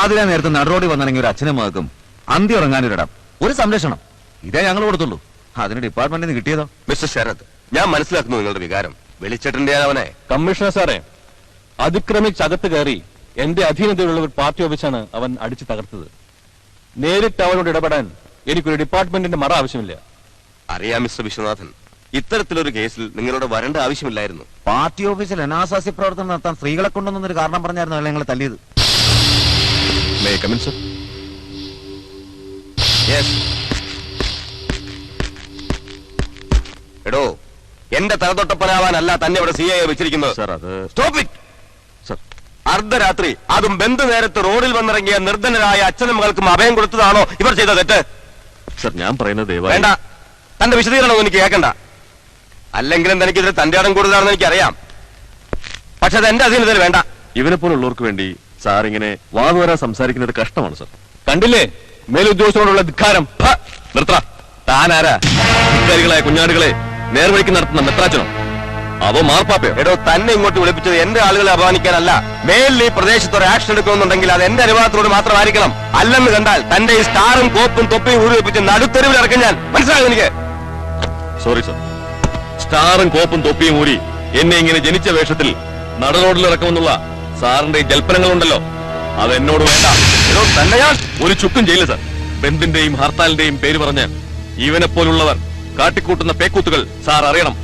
പാതിരാ നേരത്തെ നടുറോടി വന്നിറങ്ങിയ ഒരു അച്ഛനും മകൾക്കും അന്തി ഉറങ്ങാനൊരിടം, ഒരു സംരക്ഷണം, ഇതേ ഞങ്ങൾ കൊടുത്തുള്ളൂ. അതിന് ഡിപ്പാർട്ട്മെന്റിൽ നിന്ന് കിട്ടിയതോ? മിസ്റ്റർ ശരത്, ഞാൻ മനസ്സിലാക്കുന്നു നിങ്ങളുടെ വികാരം. വെളിച്ചെട്ടന്റെ അവനെ. കമ്മീഷണർ സാറേ, അതിക്രമിച്ചകത്ത് കയറി എന്റെ അധീനതയിലുള്ള ഒരു പാർട്ടി ഓഫീസാണ് അവൻ അടിച്ചു തകർത്തത്. നേരിട്ട് അവനോട് ഇടപെടാൻ എനിക്കൊരു ഡിപ്പാർട്ട്മെന്റിന്റെ മറ ആവശ്യമില്ല. അറിയാം മിസ്റ്റർ വിശ്വനാഥൻ, ഇത്തരത്തിലൊരു കേസിൽ നിങ്ങളോട് വരേണ്ട ആവശ്യമില്ലായിരുന്നു. പാർട്ടി ഓഫീസിൽ അനാശാസ്യ പ്രവർത്തനം നടത്താൻ സ്ത്രീകളെ കൊണ്ടുവന്നൊരു കാരണം പറഞ്ഞായിരുന്നു അയാൾ ഞങ്ങളെ തല്ലിയത്. എടോ, എന്റെ തലതൊട്ടപ്പനാവാനല്ല തന്നെ ഇവിടെ സി ഐ വെച്ചിരിക്കുന്നത്. Stop it. അർദ്ധരാത്രി, അതും ബന്ധു നേരത്ത് റോഡിൽ വന്നിറങ്ങിയ നിർധനരായ അച്ഛനും മകൾക്കും അഭയം കൊടുത്തതാണോ ഇവർ ചെയ്ത തെറ്റ്? സർ, ഞാൻ പറയുന്നത് വേണ്ട, തന്റെ വിശദീകരണം എനിക്ക് കേൾക്കണ്ട. അല്ലെങ്കിലും തനിക്കെതിരെ തന്റെ ഇടം കൂടുതലാണെന്ന് എനിക്കറിയാം. പക്ഷെ അത് എന്റെ അധീനതയിൽ വേണ്ട. ഇവനെ പോലുള്ളവർക്ക് വേണ്ടി സാർ ഇങ്ങനെ വാതുവരാ സംസാരിക്കുന്നത് കഷ്ടമാണ് സർ. കണ്ടില്ലേ മേലുദ്യോഗസ്ഥരോടുള്ള ധിക്കാരം? നിർത്ത. താനാരാ? ധിക്കാരികളായ കുഞ്ഞാടുകളെ നേർവഴിക്ക് നടത്തുന്ന മെത്രാച്ചനോ അതോ മാർപ്പാപ്പയോ? എടോ, തന്നെ ഇങ്ങോട്ട് വിളിപ്പിച്ചത് എന്റെ ആളുകളെ അപമാനിക്കാനല്ല. മേലിൽ ഈ പ്രദേശത്ത് ഒരു ആക്ഷൻ എടുക്കുന്നുണ്ടെങ്കിൽ അത് എന്റെ അനുവാദത്തോട് മാത്രമായിരിക്കണം. അല്ലെന്ന് കണ്ടാൽ തന്റെ ഈ സ്റ്റാറും കോപ്പും തൊപ്പിയും ഊരി വെപ്പിച്ച് നടുത്തെരുവിൽ ഇറക്കും ഞാൻ. മനസ്സിലാകും എനിക്ക്? Sorry sir. സ്റ്റാറും കോപ്പും തൊപ്പിയും ഊരി എന്നെ ഇങ്ങനെ ജനിച്ച വേഷത്തിൽ നടറോഡിൽ ഇറക്കുമെന്നുള്ള സാറിന്റെ ജൽപ്പനങ്ങളുണ്ടല്ലോ, അത് എന്നോട് വേണ്ട. തന്നെ ഞാൻ ഒരു ചുക്കും ചെയ്യില്ല സർ. ബന്ദിന്റെയും ഹർത്താലിന്റെയും പേര് പറഞ്ഞ് ഇവനെ പോലുള്ളവർ കാട്ടിക്കൂട്ടുന്ന പേക്കൂത്തുകൾ സാർ അറിയണം.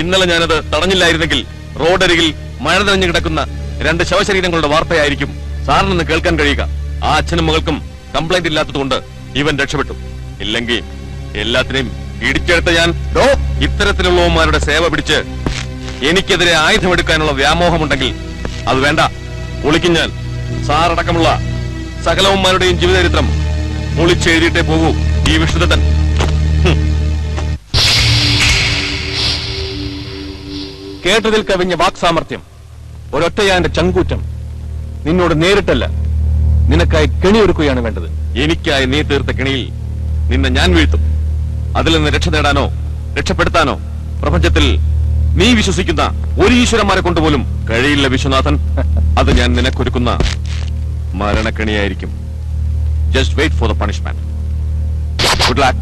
ഇന്നലെ ഞാനത് തടഞ്ഞില്ലായിരുന്നെങ്കിൽ റോഡരികിൽ മഴ നനഞ്ഞു കിടക്കുന്ന 2 ശവശരീരങ്ങളുടെ വാർത്തയായിരിക്കും സാറിന് നിന്ന് കേൾക്കാൻ കഴിയുക. ആ അച്ഛനും മകൾക്കും കംപ്ലൈന്റ് ഇല്ലാത്തതുകൊണ്ട് ഇവൻ രക്ഷപ്പെട്ടു. ഇല്ലെങ്കിൽ എല്ലാത്തിനെയും ഇടിച്ചെടുത്ത ഞാൻ ഇത്തരത്തിലുള്ളവന്മാരുടെ സേവ പിടിച്ച് എനിക്കെതിരെ ആയുധമെടുക്കാനുള്ള വ്യാമോഹമുണ്ടെങ്കിൽ അത് വേണ്ട. ഒളിക്കും ഞാൻ. സാറടക്കമുള്ള സകലവന്മാരുടെയും ജീവചരിത്രം ഒളിച്ചെഴുതിയിട്ടേ പോകൂ ഈ വിശുദ്ധൻ. കേട്ടതിൽ കവിഞ്ഞ വാക്സാമർത്ഥ്യം, ഒരൊറ്റയാന്റെ ചങ്കൂറ്റം. നിന്നോട് നേരിട്ടല്ല, നിനക്കായി കെണിയൊരുക്കുകയാണ് വേണ്ടത്. എനിക്കായി നീ തീർത്ത കെണിയിൽ നിന്നെ ഞാൻ വീഴ്ത്തും. അതിൽ നിന്ന് രക്ഷ നേടാനോ രക്ഷപ്പെടുത്താനോ പ്രപഞ്ചത്തിൽ നീ വിശ്വസിക്കുന്ന ഒരു ഈശ്വരന്മാരെ കൊണ്ടുപോലും കഴിയില്ല വിശ്വനാഥൻ. അത് ഞാൻ നിനക്കൊരുക്കുന്ന മരണക്കെണിയായിരിക്കും. Just wait for the punishment. Good luck.